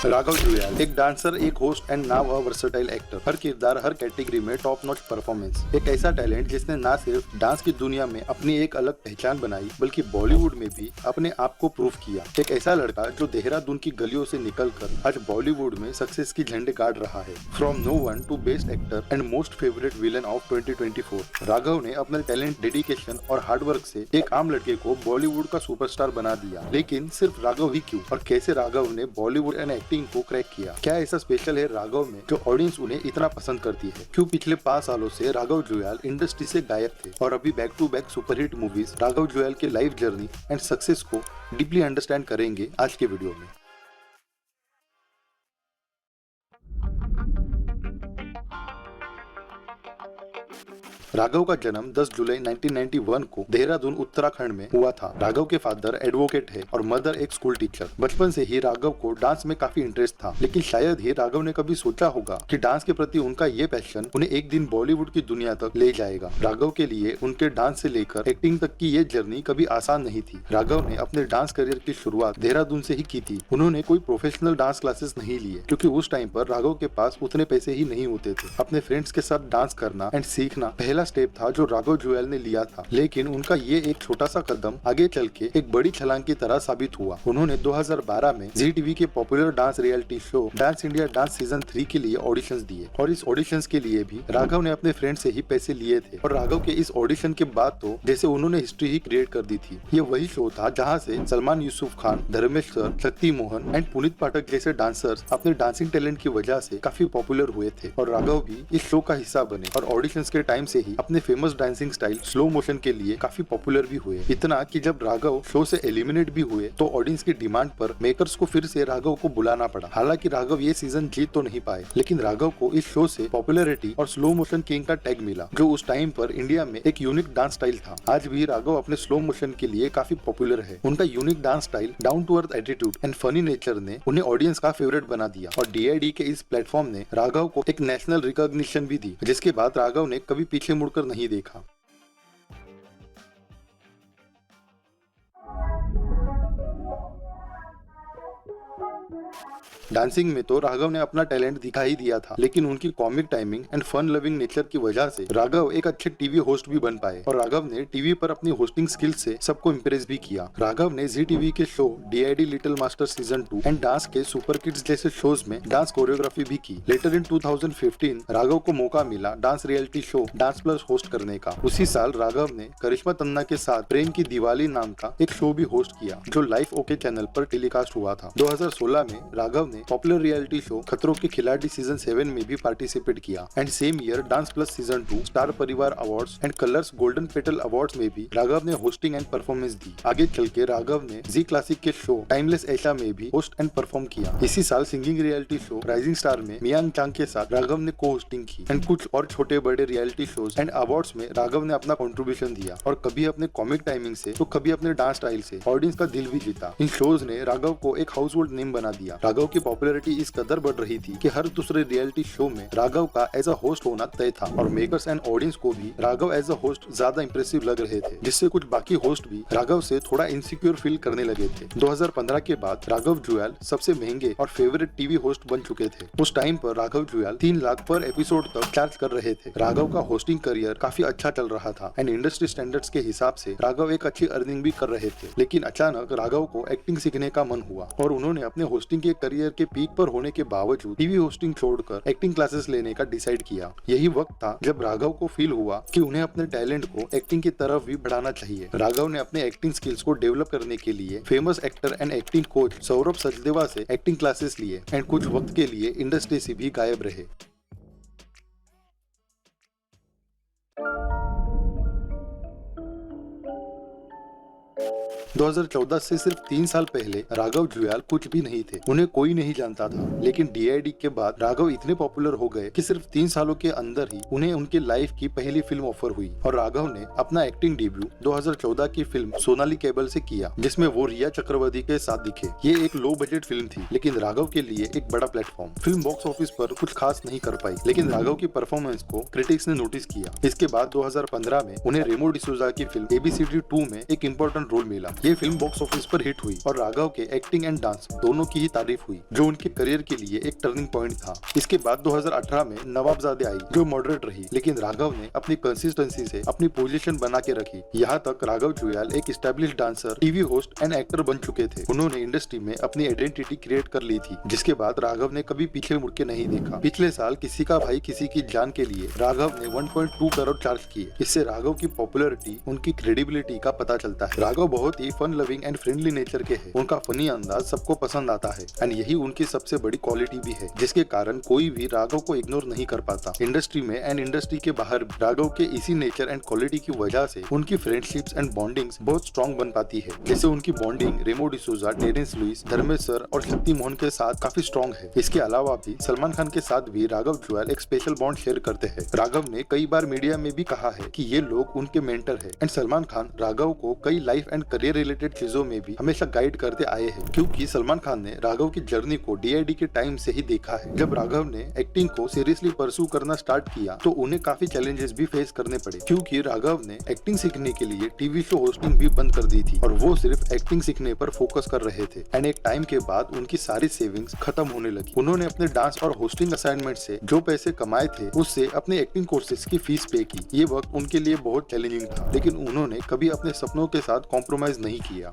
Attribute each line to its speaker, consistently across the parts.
Speaker 1: राघव जुयाल एक डांसर, एक host and now a versatile actor. हर किरदार, हर कैटेगरी में टॉप नॉच परफॉर्मेंस। एक ऐसा टैलेंट जिसने ना सिर्फ डांस की दुनिया में अपनी एक अलग पहचान बनाई, बल्कि बॉलीवुड में भी अपने आप को प्रूव किया। एक ऐसा लड़का जो देहरादून की गलियों से निकलकर आज बॉलीवुड में सक्सेस की झंडे गाड़ रहा है। From no one to best actor and most favourite villain of 2024, Raghav ने अपने टैलेंट, डेडिकेशन और हार्डवर्क से एक आम लड़के को बॉलीवुड का सुपरस्टार बना दिया। लेकिन सिर्फ राघव ही क्यों, और कैसे राघव ने बॉलीवुड एंड एक्टिंग को क्रैक किया? क्या ऐसा स्पेशल है राघव में जो ऑडियंस उन्हें इतना पसंद करती है? क्यों पिछले 5 सालों से राघव जुयाल इंडस्ट्री से गायब थे और अभी back to back superhit movies Raghav Juyal के लाइफ जर्नी एंड सक्सेस को डीपली अंडरस्टैंड करेंगे आज के वीडियो में। राघव का जन्म 10 जुलाई 1991 को देहरादून उत्तराखंड में हुआ था। राघव के फादर एडवोकेट है और मदर एक स्कूल टीचर। बचपन से ही राघव को डांस में काफी इंटरेस्ट था, लेकिन शायद ही राघव ने कभी सोचा होगा कि डांस के प्रति उनका ये पैशन उन्हें एक दिन बॉलीवुड की दुनिया तक ले जाएगा। राघव के लिए उनके डांस से लेकर एक्टिंग तक की ये जर्नी कभी आसान नहीं थी। राघव ने अपने डांस करियर की शुरुआत देहरादून से ही की थी। उन्होंने कोई प्रोफेशनल डांस क्लासेस नहीं लिए, क्योंकि उस टाइम पर राघव के पास उतने पैसे ही नहीं होते थे। अपने फ्रेंड्स के साथ डांस करना एंड सीखना पहला स्टेप था जो राघव जुयाल ने लिया था, लेकिन उनका ये एक छोटा सा कदम आगे चल के एक बड़ी छलांग की तरह साबित हुआ। उन्होंने 2012 में जी टीवी के popular dance reality show dance India dance season 3 के लिए ऑडिशंस दिए, और इस ऑडिशंस के लिए भी राघव ने अपने फ्रेंड से ही पैसे लिए थे। और राघव के इस ऑडिशन के बाद तो जैसे उन्होंने हिस्ट्री ही क्रिएट कर दी थी। ये वही शो था जहाँ से सलमान यूसुफ खान, धर्मेश सर, शक्ति मोहन एंड पुनीत पाठक जैसे डांसर्स अपने डांसिंग टैलेंट की वजह से काफी पॉपुलर हुए थे, और राघव भी इस शो का हिस्सा बने और ऑडिशंस के टाइम से ही अपने famous dancing style slow motion के लिए काफी पॉपुलर भी हुए। इतना कि जब राघव शो से एलिमिनेट भी हुए तो ऑडियंस की डिमांड पर मेकर्स को फिर से राघव को बुलाना पड़ा। हालांकि राघव ये सीजन जीत तो नहीं पाए, लेकिन राघव को इस शो से पॉपुलैरिटी और स्लो मोशन किंग का टैग मिला, जो उस टाइम पर इंडिया में एक यूनिक डांस स्टाइल था। आज भी राघव अपने स्लो मोशन के लिए काफी पॉपुलर है। उनका unique dance style, down to earth attitude and funny nature ने उन्हें ऑडियंस का फेवरेट बना दिया, और DID के इस प्लेटफॉर्म ने राघव को एक नेशनल रिकॉग्निशन भी दी, जिसके बाद राघव ने कभी पीछे मुड़कर नहीं देखा। डांसिंग में तो राघव ने अपना टैलेंट दिखा ही दिया था, लेकिन उनकी comic timing and fun loving nature की वजह से राघव एक अच्छे टीवी होस्ट भी बन पाए, और राघव ने टीवी पर अपनी होस्टिंग स्किल्स से सबको इम्प्रेस भी किया। राघव ने जी टीवी के show DID little master season 2 and dance के सुपर किड्स जैसे शोज में डांस कोरियोग्राफी भी की। लेटर इन 2015 राघव को मौका मिला dance reality show dance plus host करने का। उसी साल राघव ने करिश्मा तन्ना के साथ प्रेम की दिवाली नाम का एक शो भी होस्ट किया, जो लाइफ ओके चैनल पर टेलीकास्ट हुआ था। 2016 में राघव ने पॉपुलर रियलिटी शो खतरों के खिलाड़ी सीजन 7 में भी पार्टिसिपेट किया, and same year Dance Plus season 2, Star Parivaar Awards and Colors Golden Petal Awards में भी राघव ने होस्टिंग एंड परफॉर्मेंस दी। आगे चल के राघव ने जी क्लासिक के शो टाइमलेस ऐशा में भी होस्ट एंड परफॉर्म किया। इसी साल singing reality show rising star में मियांग चांग के साथ राघव ने को होस्टिंग की, एंड कुछ और छोटे बड़े रियलिटी शोज एंड अवार्ड्स में राघव ने अपना कॉन्ट्रीब्यूशन दिया, और कभी अपने कॉमिक टाइमिंग से तो कभी अपने डांस स्टाइल से ऑडियंस का दिल भी जीता। इन शोज ने राघव को एक हाउसहोल्ड नेम बना दिया। राघव की पॉपुलैरिटी इस कदर बढ़ रही थी कि हर दूसरे रियलिटी शो में राघव का एज अ होस्ट होना तय था, और मेकर्स एंड ऑडियंस को भी राघव एज अ होस्ट ज्यादा इंप्रेसिव लग रहे थे, जिससे कुछ बाकी होस्ट भी राघव से थोड़ा इनसिक्योर फील करने लगे थे। 2015 के बाद राघव जुयाल सबसे महंगे और फेवरेट टीवी होस्ट बन चुके थे। उस टाइम पर राघव जुयाल 3 लाख पर एपिसोड तक चार्ज कर रहे थे। राघव का होस्टिंग करियर काफी अच्छा चल रहा था, एंड इंडस्ट्री स्टैंडर्ड्स के हिसाब से राघव एक अच्छी अर्निंग भी कर रहे थे। लेकिन अचानक राघव को एक्टिंग सीखने का मन हुआ, और उन्होंने अपने होस्टिंग के करियर के पीक पर होने के बावजूद टीवी होस्टिंग छोड़कर एक्टिंग क्लासेस लेने का डिसाइड किया। यही वक्त था जब राघव को फील हुआ कि उन्हें अपने टैलेंट को एक्टिंग की तरफ भी बढ़ाना चाहिए। राघव ने अपने एक्टिंग स्किल्स को डेवलप करने के लिए famous actor and acting coach Saurabh Sachdeva से एक्टिंग क्लासेस लिए, एंड कुछ वक्त के लिए इंडस्ट्री से भी गायब रहे। 2014 से सिर्फ 3 साल पहले राघव जुयाल कुछ भी नहीं थे, उन्हें कोई नहीं जानता था। लेकिन DID के बाद राघव इतने पॉपुलर हो गए कि सिर्फ 3 सालों के अंदर ही उन्हें उनके लाइफ की पहली फिल्म ऑफर हुई, और राघव ने अपना एक्टिंग डेब्यू 2014 की फिल्म सोनाली केबल से किया, जिसमें वो रिया चक्रवर्ती के साथ दिखे। ये एक लो बजट फिल्म थी, लेकिन राघव के लिए एक बड़ा प्लेटफॉर्म। फिल्म बॉक्स ऑफिस पर कुछ खास नहीं कर पाई, लेकिन राघव की परफॉर्मेंस को क्रिटिक्स ने नोटिस किया। इसके बाद 2015 में उन्हें रेमो डिसूजा की फिल्म ABCD 2 में एक इम्पोर्टेंट इम्पोर्टेंट रोल मिला। ये फिल्म बॉक्स ऑफिस पर हिट हुई और राघव के एक्टिंग एंड डांस दोनों की ही तारीफ हुई, जो उनके करियर के लिए एक टर्निंग पॉइंट था। इसके बाद 2018 में नवाबजादे आई, जो मॉडरेट रही, लेकिन राघव ने अपनी कंसिस्टेंसी से अपनी पोजीशन बना के रखी। यहाँ तक राघव जुयाल एक established dancer, TV host and actor बन चुके थे। उन्होंने इंडस्ट्री में अपनी आइडेंटिटी क्रिएट कर ली थी, जिसके बाद राघव ने कभी पीछे मुड़ के नहीं देखा। पिछले साल किसी का भाई किसी की जान के लिए राघव ने 1.2 करोड़ चार्ज किए। इससे राघव की पॉपुलैरिटी, उनकी क्रेडिबिलिटी का पता चलता है। राघव बहुत ही fun loving and friendly nature के हैं। उनका फनी अंदाज सबको पसंद आता है एंड यही उनकी सबसे बड़ी क्वालिटी भी है, जिसके कारण कोई भी राघव को इग्नोर नहीं कर पाता। इंडस्ट्री में एंड इंडस्ट्री के बाहर भी राघव के इसी नेचर एंड क्वालिटी की वजह से उनकी फ्रेंडशिप्स एंड बॉन्डिंग्स बहुत स्ट्रॉन्ग बन पाती है। जैसे उनकी बॉन्डिंग रेमो डिसूजा, टेरेंस लुइस, धर्मेश सर और शक्ति मोहन के साथ काफी स्ट्रॉन्ग है। इसके अलावा भी सलमान खान के साथ भी राघव जुयाल एक स्पेशल बॉन्ड शेयर करते हैं। राघव ने कई बार मीडिया में भी कहा है कि ये लोग उनके मेंटर है एंड सलमान खान राघव को कई लाइफ एंड करियर रिलेटेड चीजों में भी हमेशा गाइड करते आए हैं, क्योंकि सलमान खान ने राघव की जर्नी को DID के टाइम से ही देखा है। जब राघव ने एक्टिंग को सीरियसली परस्यू करना स्टार्ट किया तो उन्हें काफी चैलेंजेस भी फेस करने पड़े, क्योंकि राघव ने एक्टिंग सीखने के लिए टीवी शो होस्टिंग भी बंद कर दी थी और वो सिर्फ एक्टिंग सीखने पर फोकस कर रहे थे। एंड एक टाइम के बाद उनकी सारी सेविंग्स खत्म होने लगी। उन्होंने अपने डांस और होस्टिंग असाइनमेंट से जो पैसे कमाए थे उससे अपने एक्टिंग कोर्सेज की फीस पे की। ये वक्त उनके लिए बहुत चैलेंजिंग था, लेकिन उन्होंने कभी अपने सपनों के साथ कॉम्प्रोमाइज नहीं किया।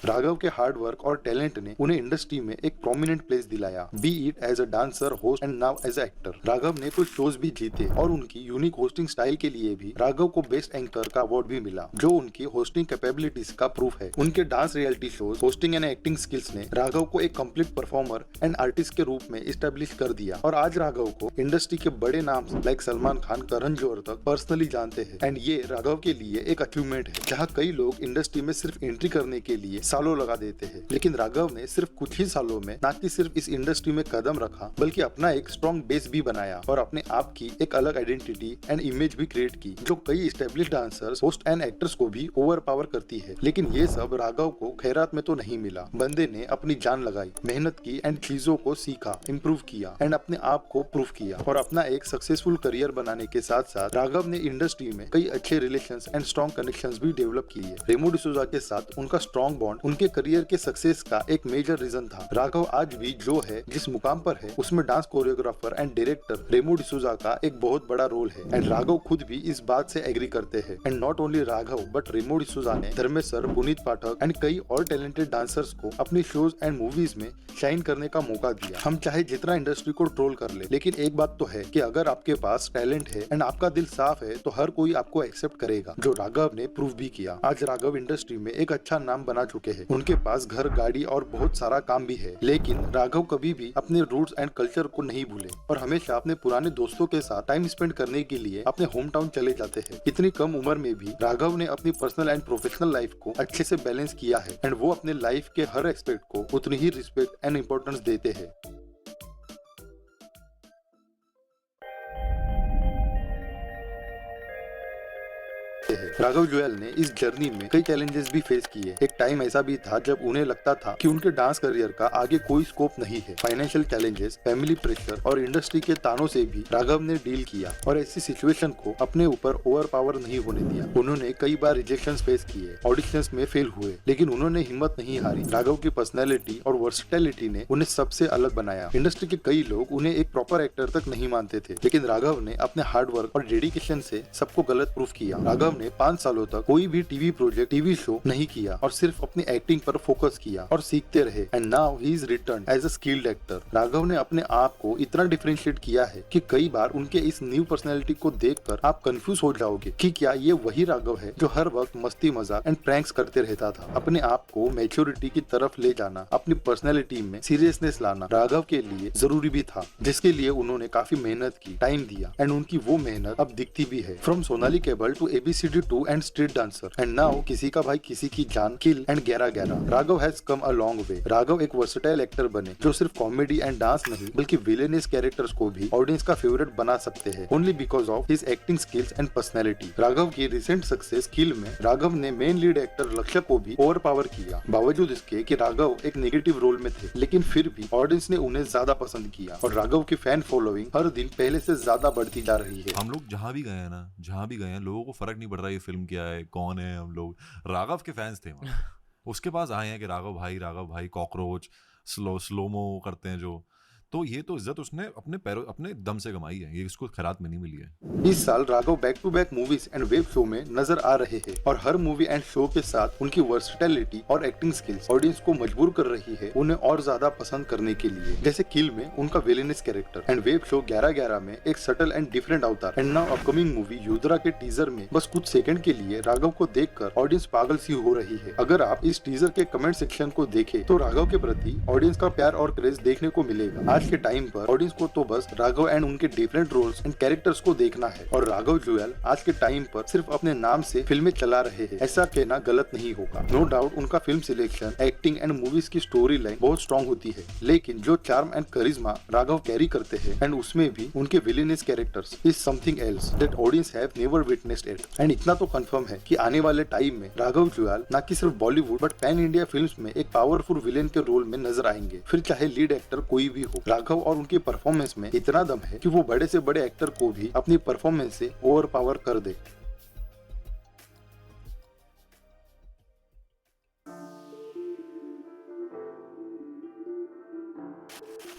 Speaker 1: राघव के हार्ड वर्क और टैलेंट ने उन्हें इंडस्ट्री में एक प्रोमिनेंट प्लेस दिलाया, be it as a dancer, host and now as a actor. Raghav ने कुछ शोज भी जीते और उनकी यूनिक होस्टिंग स्टाइल के लिए भी राघव को बेस्ट एंकर का अवार्ड भी मिला, जो उनकी होस्टिंग कैपेबिलिटीज का प्रूफ है। उनके dance reality shows, hosting and acting skills ने राघव को एक कंप्लीट परफॉर्मर एंड आर्टिस्ट के रूप में एस्टेब्लिश कर दिया और आज राघव को इंडस्ट्री के बड़े नाम लाइक सलमान खान, करण जौहर तक पर्सनली जानते हैं। एंड ये राघव के लिए एक अचीवमेंट है, जहाँ कई लोग इंडस्ट्री में सिर्फ एंट्री करने के लिए सालों लगा देते हैं, लेकिन राघव ने सिर्फ कुछ ही सालों में न कि सिर्फ इस इंडस्ट्री में कदम रखा, बल्कि अपना एक स्ट्रॉन्ग बेस भी बनाया और अपने आप की एक अलग आइडेंटिटी एंड इमेज भी क्रिएट की, जो कई established dancers, host and actors को भी ओवर पावर करती है। लेकिन ये सब राघव को खैरात में तो नहीं मिला। बंदे ने अपनी जान लगाई, मेहनत की एंड चीजों को सीखा, इम्प्रूव किया एंड अपने आप को प्रूव किया और अपना एक सक्सेसफुल करियर बनाने के साथ साथ राघव ने इंडस्ट्री में कई अच्छे रिलेशंस एंड स्ट्रॉन्ग कनेक्शंस भी डेवलप किए। रेमो डिसूजा के साथ उनका स्ट्रॉन्ग बॉन्ड उनके करियर के सक्सेस का एक मेजर रीजन था। राघव आज भी जो है, जिस मुकाम पर है, उसमें dance choreographer and director Remo D'Souza का एक बहुत बड़ा रोल है एंड राघव खुद भी इस बात से एग्री करते हैं। And not only Raghav but Remo D'Souza ने धर्मेश सर, पुनीत पाठक एंड कई और टैलेंटेड डांसर्स को अपनी शोज एंड मूवीज में शाइन करने का मौका दिया। हम चाहे जितना इंडस्ट्री को ट्रोल कर ले, लेकिन एक बात तो है कि अगर आपके पास टैलेंट है एंड आपका दिल साफ है तो हर कोई आपको एक्सेप्ट करेगा, जो राघव ने प्रूव भी किया। आज राघव इंडस्ट्री में एक अच्छा नाम बना चुके हैं। उनके पास घर, गाड़ी और बहुत सारा काम भी है, लेकिन राघव कभी भी अपने रूट्स एंड कल्चर को नहीं भूले और हमेशा अपने पुराने दोस्तों के साथ टाइम स्पेंड करने के लिए अपने होम टाउन चले जाते हैं। इतनी कम उम्र में भी राघव ने अपनी पर्सनल एंड प्रोफेशनल लाइफ को अच्छे से बैलेंस किया है एंड वो अपने लाइफ के हर एक्सपेक्ट को उतनी ही रिस्पेक्ट एंड इम्पोर्टेंस देते हैं। राघव जुयाल ने इस जर्नी में कई चैलेंजेस भी फेस किए। एक टाइम ऐसा भी था जब उन्हें लगता था कि उनके डांस करियर का आगे कोई स्कोप नहीं है। फाइनेंशियल चैलेंजेस, फैमिली प्रेशर और इंडस्ट्री के तानों से भी राघव ने डील किया और ऐसी सिचुएशन को अपने ऊपर ओवर पावर नहीं होने दिया। उन्होंने कई बार रिजेक्शंस फेस किए, ऑडिशंस में फेल हुए, लेकिन उन्होंने हिम्मत नहीं हारी। राघव की पर्सनैलिटी और वर्सटैलिटी ने उन्हें सबसे अलग बनाया। इंडस्ट्री के कई लोग उन्हें एक प्रॉपर एक्टर तक नहीं मानते थे, लेकिन राघव ने अपने हार्ड वर्क और डेडिकेशन से सबको गलत प्रूफ किया। राघव ने 5 सालों तक कोई भी टीवी प्रोजेक्ट, टीवी शो नहीं किया और सिर्फ अपनी एक्टिंग पर फोकस किया और सीखते रहे and now he is return as a skilled actor. Raghav ने अपने आप को इतना डिफरेंशिएट किया है कि कई बार उनके इस न्यू पर्सनैलिटी को देखकर आप कंफ्यूज हो जाओगे कि क्या ये वही राघव है जो हर वक्त मस्ती, मजाक एंड प्रैंक्स करते रहता था। अपने आप को मैच्योरिटी की तरफ ले जाना, अपनी पर्सनैलिटी में सीरियसनेस लाना राघव के लिए जरूरी भी था, जिसके लिए उन्होंने काफी मेहनत की, टाइम दिया एंड उनकी वो मेहनत अब दिखती भी है। From Sonali cable to ABCD Fauji 2 and street dancer and now Kisi Ka Bhai Kisi Ki Jaan kill and 11-11। Raghav has come a long way. Raghav एक वर्सेटाइल एक्टर बने जो सिर्फ कॉमेडी एंड डांस नहीं बल्कि विलेनियस कैरेक्टर्स को भी ऑडियंस का फेवरेट बना सकते हैं only because of his acting skills and personality. Raghav की रिसेंट सक्सेस किल में राघव ने मेन लीड एक्टर लक्ष्य को भी ओवर पावर किया। बावजूद इसके कि राघव एक नेगेटिव रोल में थे, लेकिन फिर भी ऑडियंस ने उन्हें ज्यादा पसंद किया और राघव की फैन फॉलोइंग हर दिन पहले से ज्यादा बढ़ती जा रही है।
Speaker 2: हम लोग जहाँ भी गए हैं ना, जहाँ भी गए हैं, लोगों को फर्क नहीं पड़ रहा ये फिल्म क्या है, कौन है। हम लोग राघव के फैंस थे वहाँ। उसके पास आए हैं कि राघव भाई कॉकरोच स्लोमो करते हैं जो, तो ये तो इज्जत उसने अपने पैरों अपने दम से कमाई है, ये इसको खैरात में नहीं मिली है।
Speaker 1: इस साल Raghav back to back movies and web show में नजर आ रहे हैं और हर मूवी एंड शो के साथ उनकी वर्सेटैलिटी और एक्टिंग स्किल्स ऑडियंस को मजबूर कर रही है उन्हें और ज्यादा पसंद करने के लिए। जैसे किल में उनका villainous character and web show 11-11 में एक सटल एंड डिफरेंट अवतार एंड नाउ अपकमिंग मूवी युद्रा के टीजर में बस कुछ सेकंड के लिए राघव को देखकर ऑडियंस पागल सी हो रही है। अगर आप इस टीजर के कमेंट सेक्शन को देखें तो राघव के प्रति ऑडियंस का प्यार और क्रेज देखने को मिलेगा। आज के टाइम पर ऑडियंस को तो बस राघव एंड उनके डिफरेंट रोल्स एंड कैरेक्टर्स को देखना है और राघव जुएल आज के टाइम पर सिर्फ अपने नाम से फिल्में चला रहे हैं, ऐसा कहना गलत नहीं होगा। नो डाउट उनका film selection, acting and movies की स्टोरी लाइन बहुत स्ट्रॉन्ग होती है, लेकिन जो चार्म एंड करिश्मा राघव कैरी करते हैं एंड उसमें भी उनके villainous characters is something else that audience have never witnessed it. And इतना तो कंफर्म है कि आने वाले टाइम में राघव जुएल न कि सिर्फ Bollywood but pan India films में एक पावरफुल विलेन के रोल में नजर आएंगे, फिर चाहे लीड एक्टर कोई भी हो। राघव और उनकी परफॉर्मेंस में इतना दम है कि वो बड़े से बड़े एक्टर को भी अपनी परफॉर्मेंस से ओवर पावर कर दे।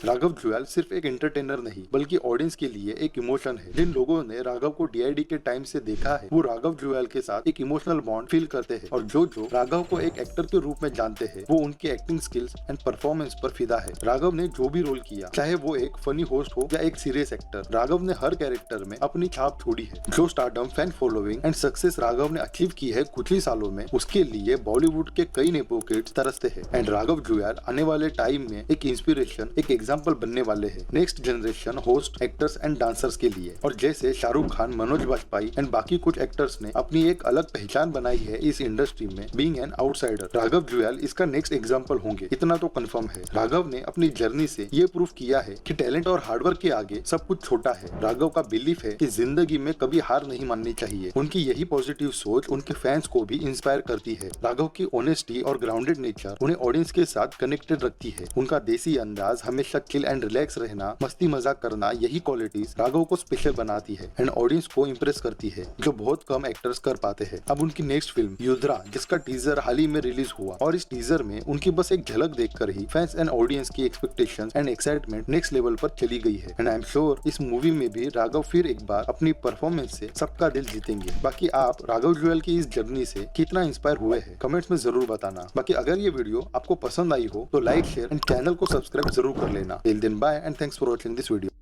Speaker 1: राघव जुएल सिर्फ एक एंटरटेनर नहीं बल्कि ऑडियंस के लिए एक इमोशन है। जिन लोगों ने राघव को डीआईडी के टाइम से देखा है वो राघव जुएल के साथ एक इमोशनल बॉन्ड फील करते हैं और जो राघव को एक एक्टर के रूप में जानते हैं वो उनकी एक्टिंग स्किल्स एंड परफॉर्मेंस पर फिदा है। राघव ने जो भी रोल किया, चाहे वो एक फनी होस्ट हो या एक सीरियस एक्टर, राघव ने हर कैरेक्टर में अपनी छाप छोड़ी है। जो stardom, fan following and success Raghav ने अचीव की है कुछ ही सालों में, उसके लिए बॉलीवुड के कई नेपो किड्स तरसते हैं। एंड राघव जुएल आने वाले टाइम में एक इंस्पिरेशन, एक एग्जाम्पल बनने वाले हैं next generation host, actors and dancers के लिए। और जैसे शाहरुख खान, मनोज वाजपेयी एंड बाकी कुछ एक्टर्स ने अपनी एक अलग पहचान बनाई है इस इंडस्ट्री में बीइंग एन आउटसाइडर, राघव जुएल इसका नेक्स्ट एग्जाम्पल होंगे, इतना तो कंफर्म है। राघव ने अपनी जर्नी से ये प्रूफ किया है कि टैलेंट और हार्डवर्क के आगे सब कुछ छोटा है। राघव का बिलीफ है कि जिंदगी में कभी हार नहीं माननी चाहिए। उनकी यही पॉजिटिव सोच उनके फैंस को भी इंस्पायर करती है। राघव की ऑनेस्टी और ग्राउंडेड नेचर उन्हें ऑडियंस के साथ कनेक्टेड रखती है। उनका देसी अंदाज, हमेशा चिल एंड रिलैक्स रहना, मस्ती मजाक करना, यही क्वालिटीज राघव को स्पेशल बनाती है एंड ऑडियंस को इम्प्रेस करती है, जो बहुत कम एक्टर्स कर पाते हैं। अब उनकी नेक्स्ट फिल्म युद्रा, जिसका टीजर हाल ही में रिलीज हुआ और इस टीजर में उनकी बस एक झलक देखकर ही फैंस एंड ऑडियंस की expectations and excitement next level पर चली गई है। एंड आई एम श्योर इस मूवी में भी राघव फिर एक बार अपनी परफॉर्मेंस से सबका दिल जीतेंगे। बाकी आप राघव जुएल की इस जर्नी से कितना इंस्पायर हुए हैं कमेंट्स में जरूर बताना। बाकी अगर ये वीडियो आपको पसंद आई हो तो लाइक, शेयर एंड चैनल को सब्सक्राइब जरूर कर लेना। Till then bye and thanks for watching this video.